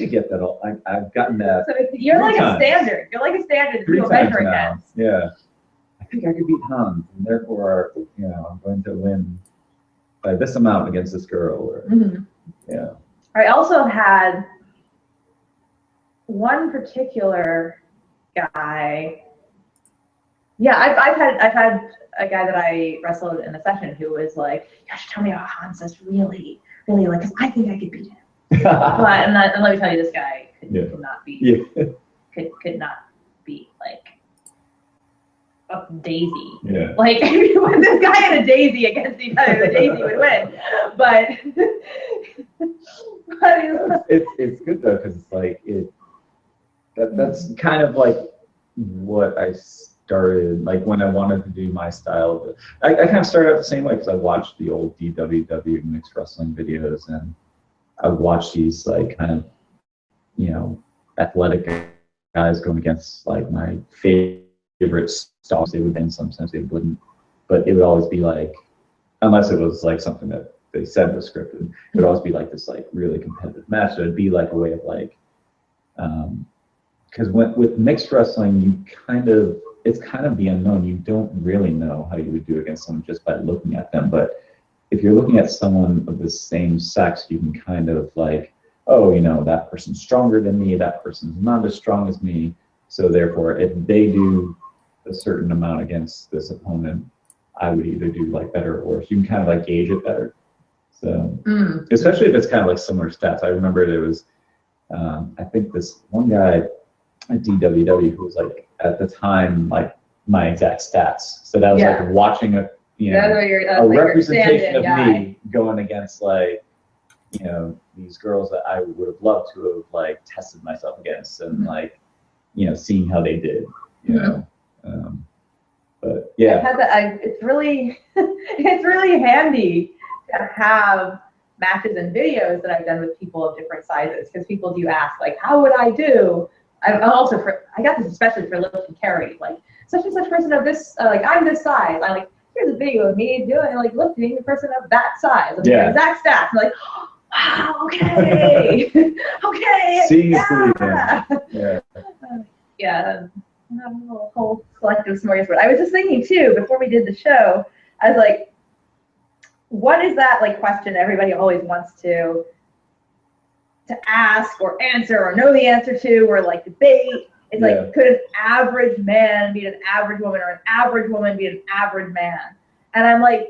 get that. I've gotten that. So you're like a standard. You're like a standard that people measure against. Yeah. I think I could beat Hanz, and therefore, I'm going to win by this amount against this girl. Or, yeah. I also had one particular guy. Yeah, I've had a guy that I wrestled in a session who was like, "You should tell me how Hanz is really, really like, because I think I could beat him." But and let me tell you, this guy could not beat. Yeah. Could not beat like a daisy. Yeah. Like when this guy had a daisy against each other, the daisy would win. But it's good though, because it's like that's kind of like what I started, like when I wanted to do my style. I kind of started out the same way, because I watched the old DWW mixed wrestling videos, and I would watch these like kind of athletic guys going against like my favorite styles. They would win, sometimes they wouldn't, but it would always be like, unless it was like something that they said was scripted, it would always be like this like really competitive match. So it'd be like a way of like, because with mixed wrestling, it's kind of the unknown. You don't really know how you would do against someone just by looking at them. But if you're looking at someone of the same sex, you can kind of like, oh, that person's stronger than me, that person's not as strong as me, so therefore if they do a certain amount against this opponent, I would either do like better or worse. You can kind of like gauge it better. So especially if it's kind of like similar stats. I remember there was I think this one guy at DWW who was like at the time like my exact stats. So that was like watching a representation of me going against like these girls that I would have loved to have like tested myself against, and like seeing how they did. But yeah, it's really it's really handy to have matches and videos that I've done with people of different sizes, because people do ask like, how would I do? I got this especially for lift and carry, like such and such person of this, like I'm this size. I like, here's a video of me doing like lifting the person of that size, like the exact stats. I'm like, wow, okay, okay, seeing yeah. Not a whole collective smorgasbord. I was just thinking too, before we did the show, I was like, what is that like question everybody always wants to ask or answer or know the answer to, or like debate? It's like, could an average man beat an average woman, or an average woman beat an average man? And I'm like,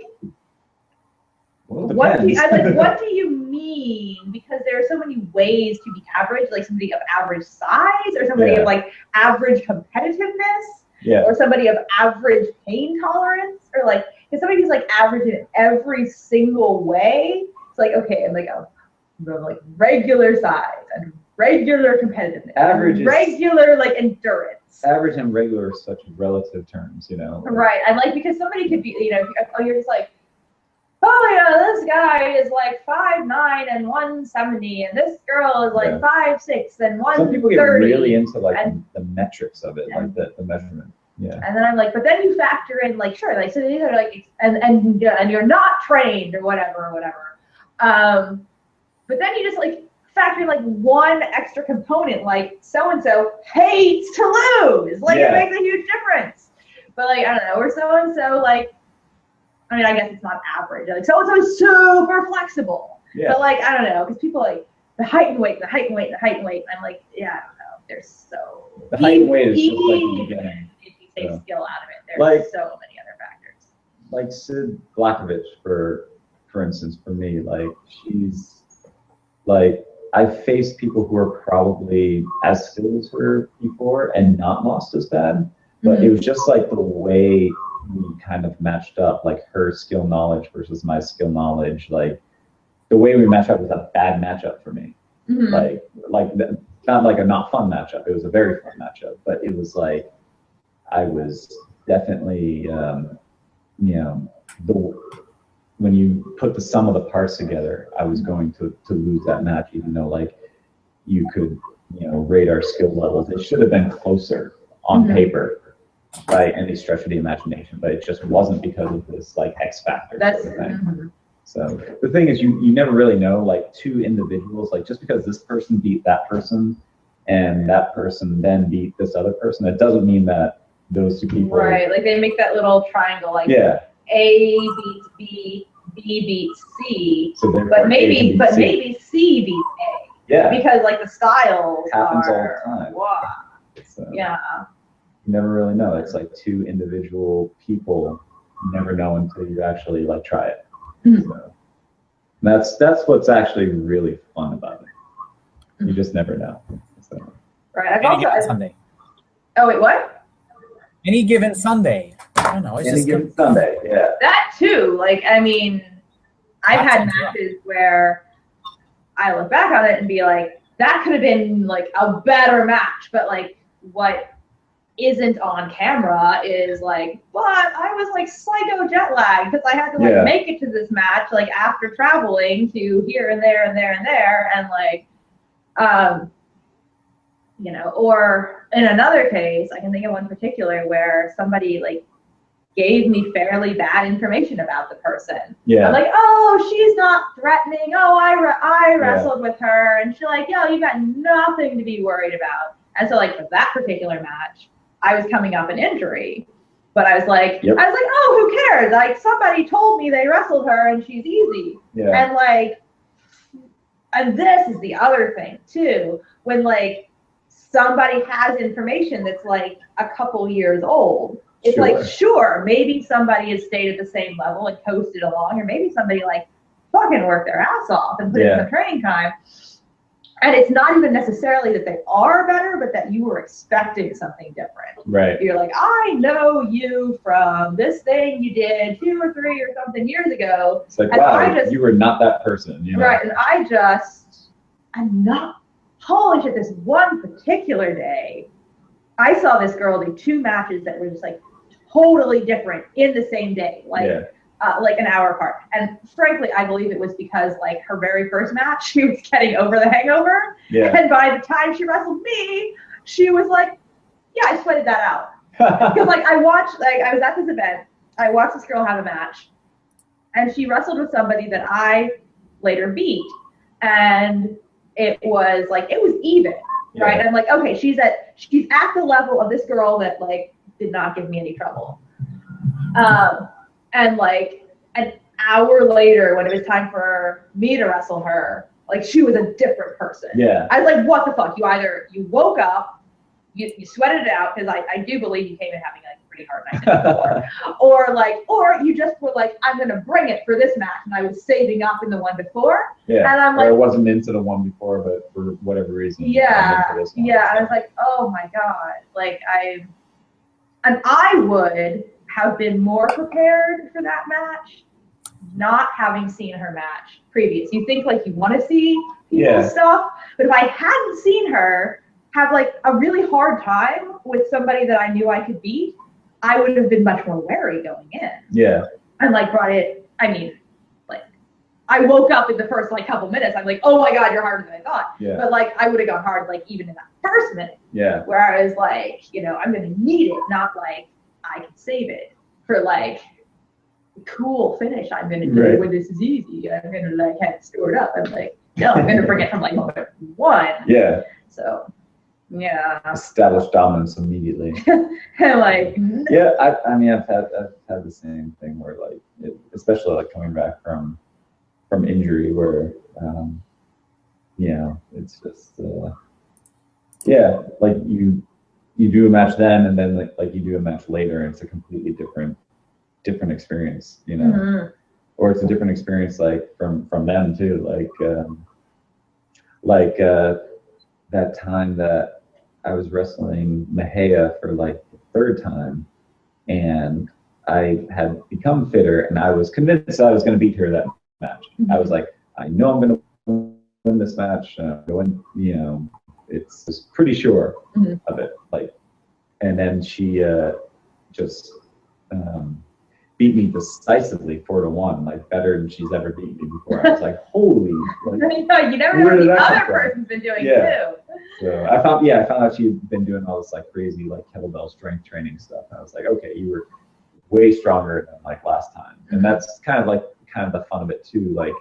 what do you mean? Because there are so many ways to be average, like somebody of average size, or somebody of like average competitiveness, or somebody of average pain tolerance, or like, if somebody who's like average in every single way, it's like, okay, I'm like, like regular size and regular competitiveness, average regular like endurance. Average and regular are such relative terms, Right, and like, because somebody could be, you're just like, oh yeah, this guy is like 5'9" and 170, and this girl is like 5'6" and 130. Some people get really into like the metrics of it, like the measurement. Yeah. And then I'm like, but then you factor in like, sure, like, so these are like, and you're not trained or whatever. But then you just like factor in like one extra component, like so and so hates to lose. Like it makes a huge difference. But like, I don't know, or so and so like, I mean, I guess it's not average. Like so and so is super flexible. Yeah. But like, I don't know, because people like the height and weight, the height and weight, the height and weight. I'm like, yeah, I don't know. There's so the height and weight is just like the beginning. If you take skill out of it, there's like, so many other factors. Like Sid Glakovich, for instance, for me, like she's like, I've faced people who are probably as skilled as her before and not lost as bad, but it was just like the way we kind of matched up, like her skill knowledge versus my skill knowledge, like the way we matched up was a bad matchup for me. Like not like a not fun matchup. It was a very fun matchup, but it was like I was definitely, when you put the sum of the parts together, I was going to lose that match, even though like you could, rate our skill levels. It should have been closer on paper by any stretch of the imagination, but it just wasn't because of this like X factor. That's sort of thing. So the thing is, you never really know, like, two individuals, like, just because this person beat that person and that person then beat this other person, that doesn't mean that those two people. Right, like they make that little triangle, like yeah. A beats B, B beats C, So but maybe C beats A. Yeah. Because like the styles happens are, all the time. Wow. So, yeah. You never really know. It's like two individual people. You never know until you actually like try it. Mm-hmm. So that's what's actually really fun about it. You just never know. So. Right. Any given Sunday. Oh wait, what? Any given Sunday. I don't know. It's Any just given Sunday. Yeah. That too. Like, I mean, I've had matches where I look back on it and be like, that could have been like a better match, but like what isn't on camera is like, but I was like psycho jet lagged because I had to like make it to this match like after traveling to here and there and there and there, and like you know, or in another case, I can think of one particular where somebody like gave me fairly bad information about the person. Yeah. I'm like, oh, she's not threatening. Oh, I wrestled with her, and she's like, yo, you got nothing to be worried about. And so like for that particular match, I was coming off an injury, but I was like, oh, who cares? Like somebody told me they wrestled her and she's easy. Yeah. And like, and this is the other thing too, when like somebody has information that's like a couple years old. It's like, sure, maybe somebody has stayed at the same level and coasted along, or maybe somebody like fucking worked their ass off and put in some training time. And it's not even necessarily that they are better, but that you were expecting something different. Right. You're like, I know you from this thing you did 2 or 3 or something years ago. It's like, wow, you were not that person. You know? Right. And I'm not, holy shit, this one particular day, I saw this girl do 2 matches that were just like totally different in the same day. Like, like an hour apart. And frankly, I believe it was because like her very first match, she was getting over the hangover. Yeah. And by the time she wrestled me, she was like, yeah, I sweated that out. Because like I was at this event, I watched this girl have a match, and she wrestled with somebody that I later beat. And it was even, right? And I'm like, okay, she's at the level of this girl that like did not give me any trouble. And like an hour later, when it was time for me to wrestle her, like she was a different person. Yeah. I was like, what the fuck? You woke up, you sweated it out, because I do believe you came in having like a pretty hard night before. or you just were like, I'm gonna bring it for this match, and I was saving up in the one before. Yeah. And I'm like, I wasn't into the one before, but for whatever reason. Yeah. Yeah. I was like, oh my god, like I would have been more prepared for that match, not having seen her match previous. You think like you want to see people's stuff, but if I hadn't seen her have like a really hard time with somebody that I knew I could beat, I would have been much more wary going in. Yeah. And like like I woke up in the first like couple minutes, I'm like, oh my god, you're harder than I thought. Yeah. But like I would have gone hard like even in that first minute. Yeah. Where I was like, you know, I'm gonna need it, not like I can save it for like cool finish I'm gonna do when this is easy. I'm gonna like have it stored up. I'm like, no, I'm gonna bring it from like moment 1. Yeah. So yeah. Establish dominance immediately. And like yeah, I've had the same thing where like especially like coming back from injury where it's just like you do a match then, and then like you do a match later, and it's a completely different experience, you know. Mm-hmm. Or it's a different experience like from them too, like that time that I was wrestling Mahea for like the 3rd time, and I had become fitter, and I was convinced I was going to beat her that match. Mm-hmm. I was like, I know I'm going to win this match. You know, it's just pretty sure of it. Like, and then she just beat me decisively 4-1, like better than she's ever beaten me before. I was like, holy! Like, you never know what the other person's been doing too. So I found out she'd been doing all this like crazy like kettlebell strength training stuff. And I was like, okay, you were way stronger than like last time, and that's kind of kind of the fun of it too. Like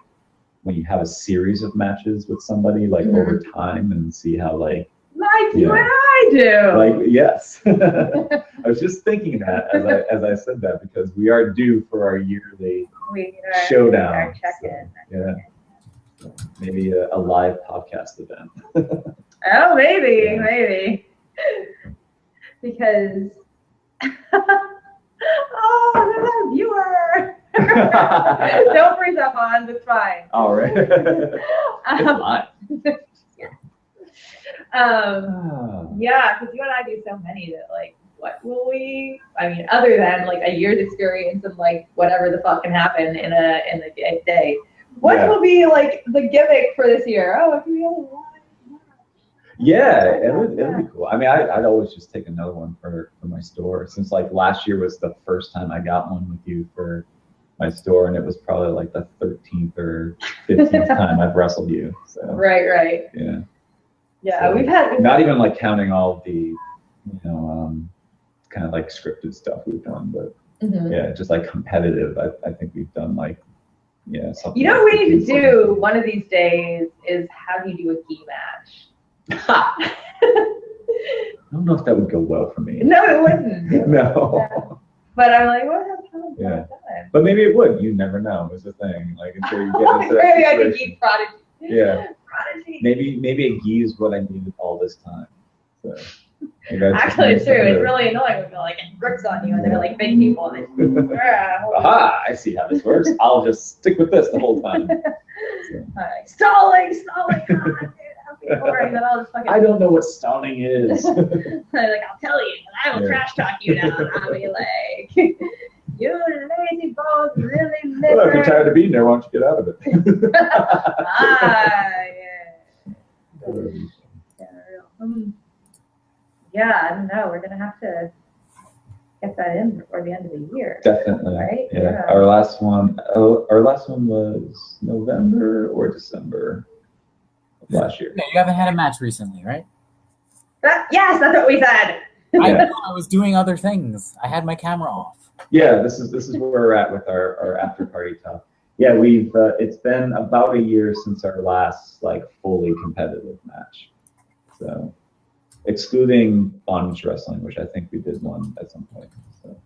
when you have a series of matches with somebody, like over time, and see how like you and I do. Like yes, I was just thinking that as I said that because we are due for our yearly showdown. Our check-in. So, yeah, maybe a live podcast event. Oh, maybe. Because there's a viewer. Don't freeze up, Hans. It's fine. All right. It's live. Yeah, because you and I do so many that like, what will we? I mean, other than like a year's experience and like whatever the fuck can happen in a day. What will be like the gimmick for this year? Oh, if we have a live. Yeah, it'll be cool. I mean, I'd always just take another one for my store since like last year was the first time I got one with you for my store, and it was probably like the 13th or 15th time I've wrestled you. So Right. Yeah. Yeah, so, we've had not even like counting all the, kind of like scripted stuff we've done, but yeah, just like competitive. I think we've done like something. You know what we need to do one of these days is have you do a gi match. I don't know if that would go well for me. No, it wouldn't. No. But I'm like, what have time? Yeah. But maybe it would. You never know. Is the thing. Like until you get into that maybe I situation. could gi prodigy. Yeah. Prodigy. Maybe a gi is what I needed all this time. So actually, it's true. It's really annoying when like it grips on you and they're like big people. And aha! I see how this works. I'll just stick with this the whole time. So. Stalling. Boring, then I'll just fucking I don't know what stalling is. Like, I'll tell you, and I will trash talk you now. And I'll be like, you lazy balls, really liver. Well, if you're tired of being there, why don't you get out of it? Yeah, I don't know. We're gonna have to get that in before the end of the year. Definitely. Right? Yeah. Our last one was November or December of last year. Yeah, you haven't had a match recently, right? Yes, that's what we said. I was doing other things. I had my camera off. Yeah, this is where we're at with our after party talk. Yeah, we've it's been about a year since our last like fully competitive match. So excluding bondage wrestling, which I think we did one at some point. So,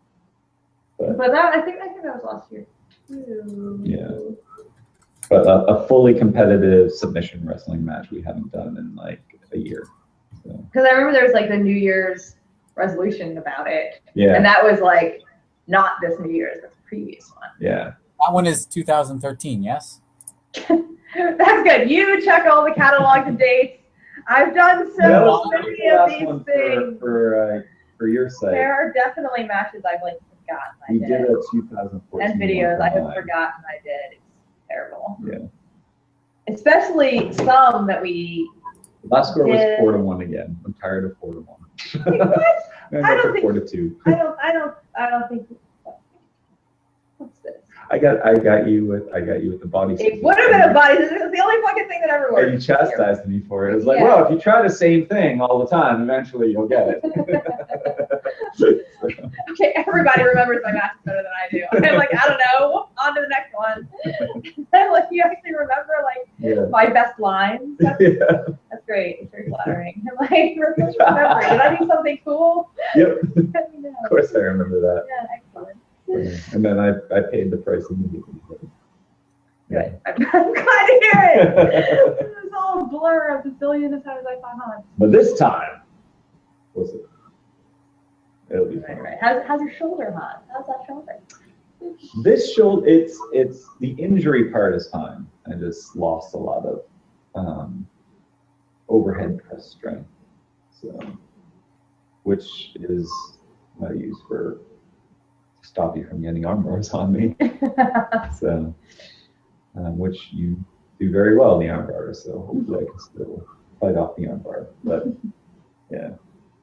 but that I think that was last year too. Yeah. But a fully competitive submission wrestling match we haven't done in like a year. Because I remember there was like the New Year's resolution about it. Yeah. And that was like not this New Year's, but the previous one. Yeah. That one is 2013, yes? That's good. You check all the catalogs and dates. I've done so many of these things. For your site. There are definitely matches I've like forgotten I did. We did a 2014 and videos I have forgotten I did. It's terrible. Yeah. Especially some that we. Last score was 4-1 again. I'm tired of 4-1. What? I don't think 4-2. I don't think. What's this? I got you with the body. It would have been a body. This is the only fucking thing that ever worked. And you chastised me for it. It was like, well, if you try the same thing all the time, eventually you'll get it. Okay, everybody remembers my matches better than I do. I'm like, I don't know. On to the next one. I'm like, you actually remember like my best lines. That's great. It's very flattering. I'm like, remember. Did I do something cool? Yep. Let me know. Of course I remember that. Yeah, excellent. And then I paid the price immediately. Good. I'm glad to hear it. This is all a blur of the billion of times I found on. But this time, what's it? It'll be fun. Right. How's your shoulder, Hans? How's that shoulder? This shoulder, it's the injury part is fine. I just lost a lot of overhead press strength, so which is what I use for stop you from getting arm bars on me. So, which you do very well in the arm bar. So hopefully I can still fight off the arm bar. But yeah,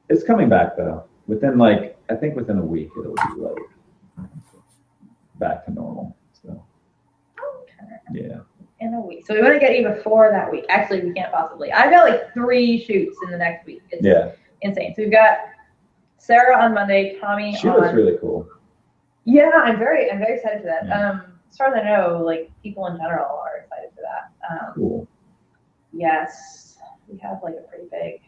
it's coming back though. I think within a week it'll be like back to normal. So yeah. In a week. So we want to get you before that week. Actually, we can't possibly. I've got like 3 shoots in the next week. It's insane. So we've got Sarah on Monday, Tommy she on. looks really cool. Yeah, I'm very excited for that. as far as I know, like people in general are excited for that. Cool. Yes, we have like a pretty big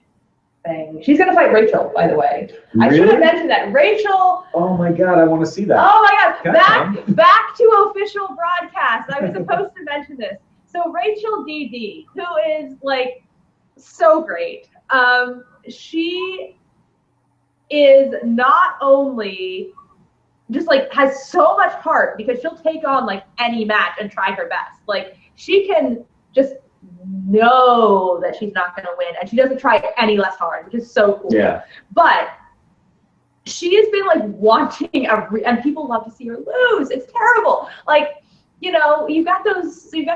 thing. She's gonna fight Rachel, by the way. Really? I should have mentioned that. Rachel. Oh my God, I want to see that. Oh my God, Can back to official broadcast. I was supposed to mention this. So Rachel DD, who is like so great. She is not only just like has so much heart because she'll take on like any match and try her best. Like she can just know that she's not going to win and she doesn't try any less hard, which is so cool. Yeah. But she has been like wanting and people love to see her lose. It's terrible. Like, you know, you've got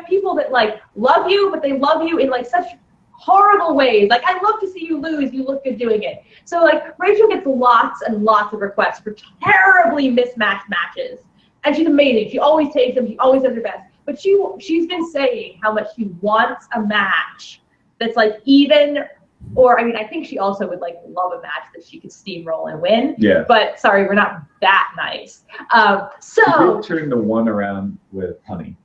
people that like love you, but they love you in like such horrible ways. Like, I love to see you lose. You look good doing it. So like Rachel gets lots and lots of requests for terribly mismatched matches. And she's amazing. She always takes them. She always does her best. But she's been saying how much she wants a match that's like even, or I mean, I think she also would like love a match that she could steamroll and win. Yeah. But sorry, we're not that nice. So she did turn the one around with Honey.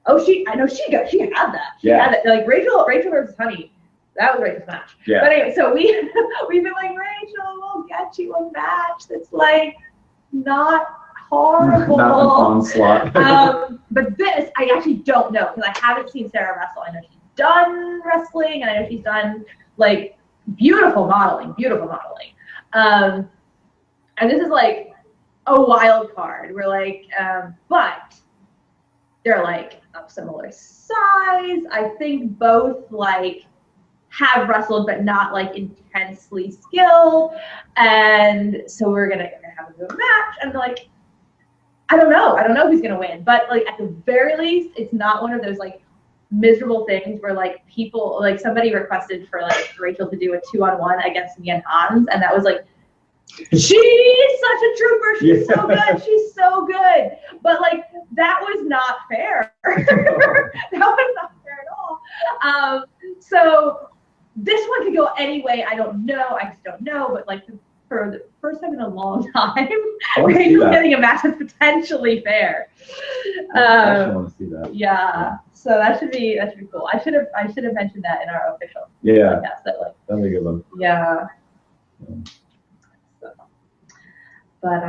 Oh, she had that. She had that. Like Rachel versus Honey. That was Rachel's match. Yeah. But anyway, so we've been like, Rachel, we'll get you a match that's like not horrible. Not an onslaught. But this, I actually don't know because I haven't seen Sarah wrestle. I know she's done wrestling and I know she's done like beautiful modeling. And this is like a wild card. We're like, but they're like of similar size. I think both like have wrestled but not like intensely skilled. And so we're gonna have a good match. And like, I don't know who's gonna win. But like at the very least, it's not one of those like miserable things where like people like somebody requested for like Rachel to do a 2-on-1 against me and Hanz, and that was like, she's such a trooper. She's so good. She's so good. But like that was not fair. That was not fair at all. So this one could go any way. I don't know. I just don't know. But like for the first time in a long time, Rachel's getting a match that's potentially fair. I actually want to see that. Yeah. So that should be cool. I should have mentioned that in our official podcast. That like that'd be a good one. Yeah. But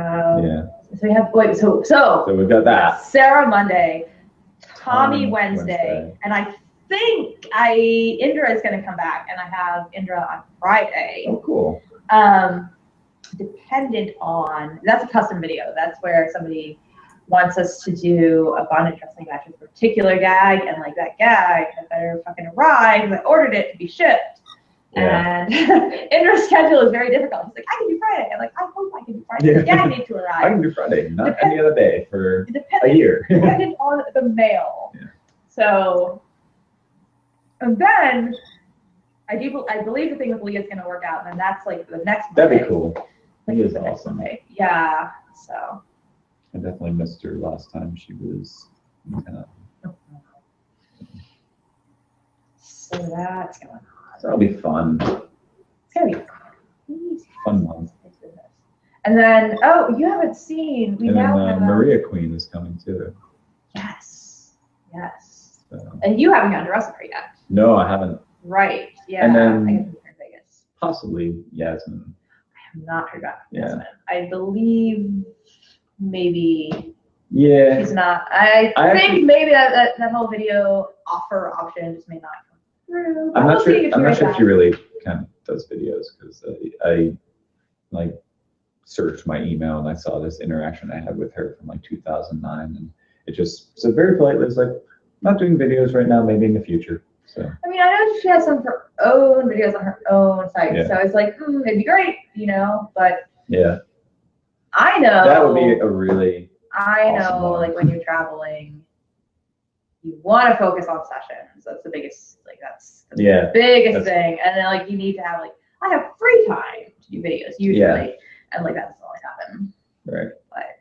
so we have so we've got that. Sarah Monday, Tommy Wednesday, and I think Indra is going to come back, and I have Indra on Friday. Oh, cool. Dependent on that's a custom video. That's where somebody wants us to do a bondage wrestling match with a particular gag, and like that gag had better fucking arrive because I ordered it to be shipped. Yeah. And Indra's schedule is very difficult. He's like, I can do Friday. I'm like, I hope I can do Friday. Yeah, I need to arrive. I can do Friday, not any other day for a year. Dependent on the mail. Yeah. So, and then I believe the thing with Leah's going to work out, and that's like the next Monday. That'd be cool. Leah's awesome. Yeah. So. I definitely missed her last time she was in town. So that's going on. So that'll be fun. It's gonna be crazy. Fun month. And then, you haven't seen. We now have Maria Queen is coming too. Yes. So. And you haven't gotten to wrestle her yet. No, I haven't. Right. Yeah. And then I guess Vegas. Possibly Yasmin. I have not heard back from Yasmin. I believe maybe. Yeah. She's not. I think maybe that whole video offer option just may not come through. I'm not sure if she really kind of does videos because I like searched my email and I saw this interaction I had with her from like 2009, and it just said very politely, it's like, not doing videos right now, maybe in the future. So I mean, I know she has some of her own videos on her own site, so it's like, it'd be great, but yeah, I know that would be a really awesome one. Like when you're traveling, you want to focus on sessions. That's the biggest, biggest thing. And then like you need to have I have free time to do videos usually, and like that doesn't always happen. Right. But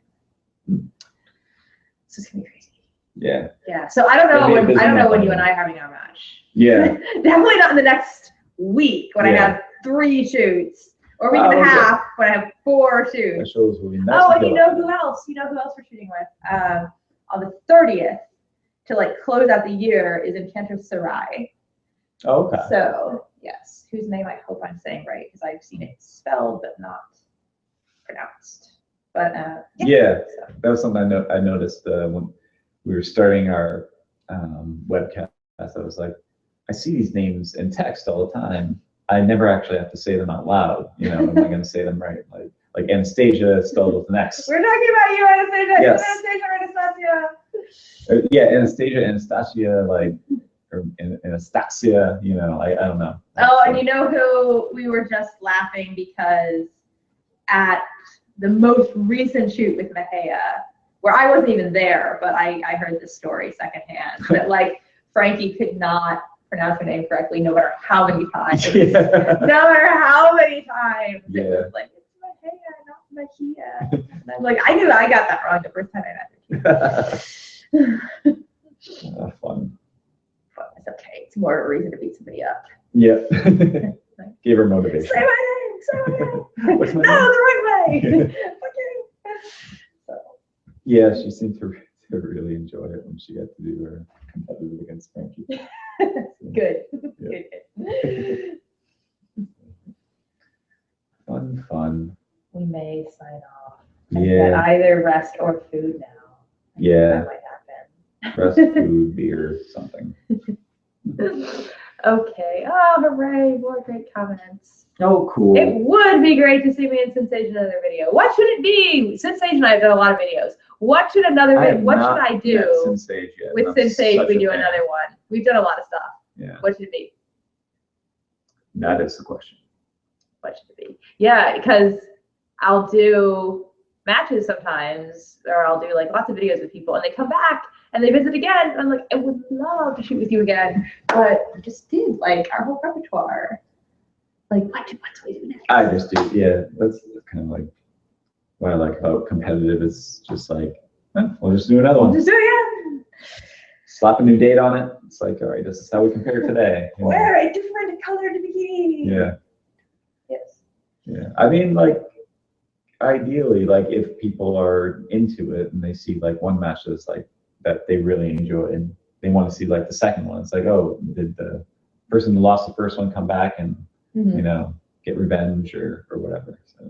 so it's gonna be crazy. Yeah. Yeah. So I don't know when you and I are having our match. Yeah. Definitely not in the next week when I have 3 shoots. Or week and a half when I have 4 shoots. That shows will be nice. And you know who else? You know who else we're shooting with? on the 30th to like close out the year is Enchantress Sarai. Oh, okay. So yes, whose name I hope I'm saying right because I've seen it spelled but not pronounced. But yeah, so. that was something I noticed when we were starting our webcast. I was like, I see these names in text all the time. I never actually have to say them out loud. You know, am I going to say them right? Like Anastasia spelled with an X. We're talking about you, Anastasia. Yes. Anastasia or Anastasia. Yeah, Anastasia, like, or Anastasia, you know, I don't know. Oh, and you know who we were just laughing because at the most recent shoot with Mahia, where I wasn't even there, but I heard this story secondhand, that like Frankie could not pronounce her name correctly no matter how many times. Yeah. No matter how many times. Yeah. It was like, it's Mahia, not Mahia. And I'm like, I knew I got that wrong the first time I met her. Fun. But it's okay. It's more of a reason to beat somebody up. Yeah. Gave her motivation. Say my name. Say my name. What's my no, name? the right way. Fuck you. So. Yeah, she seemed to really enjoy it when she got to do her competitive against Frankie. Good. Yeah. Good. Fun. We may sign off. Yeah. Get either rest or food now. Yeah. That might happen. Rest, food, beer, something. Okay. Oh, hooray. More great comments. Oh, cool. It would be great to see me in Sensation another video. What should it be? Sensation, I've done a lot of videos. What should another video? What should I do? Sensage yet. With Sensage, we do another one. We've done a lot of stuff. Yeah. What should it be? That is the question. What should it be? Yeah, because I'll do matches sometimes, or I'll do like lots of videos with people, and they come back and they visit again. And I'm like, I would love to shoot with you again, but we just did like our whole repertoire. Like, what do we do next? I just do, yeah. That's kind of like what I like about competitive is just like, we'll just do another one. Just do it again. Slap a new date on it. It's like, all right, this is how we compare today. You know? Wear a different colored bikini. Yeah. Yes. Yeah. I mean, like, ideally, like, if people are into it and they see like one match that's like that they really enjoy and they want to see like the second one, it's like, oh, did the person who lost the first one come back and you know, get revenge or whatever. So.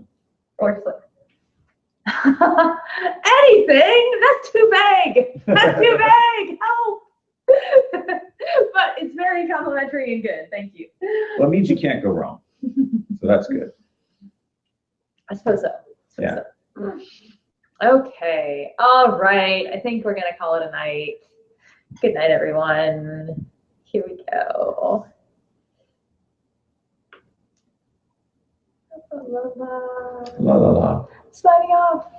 Or slip. Anything? That's too vague. That's too vague. Help. But it's very complimentary and good. Thank you. Well, it means you can't go wrong. So that's good. I suppose so. Yeah. Okay. All right. I think we're going to call it a night. Good night, everyone. Here we go. La la la. La la la. Signing off.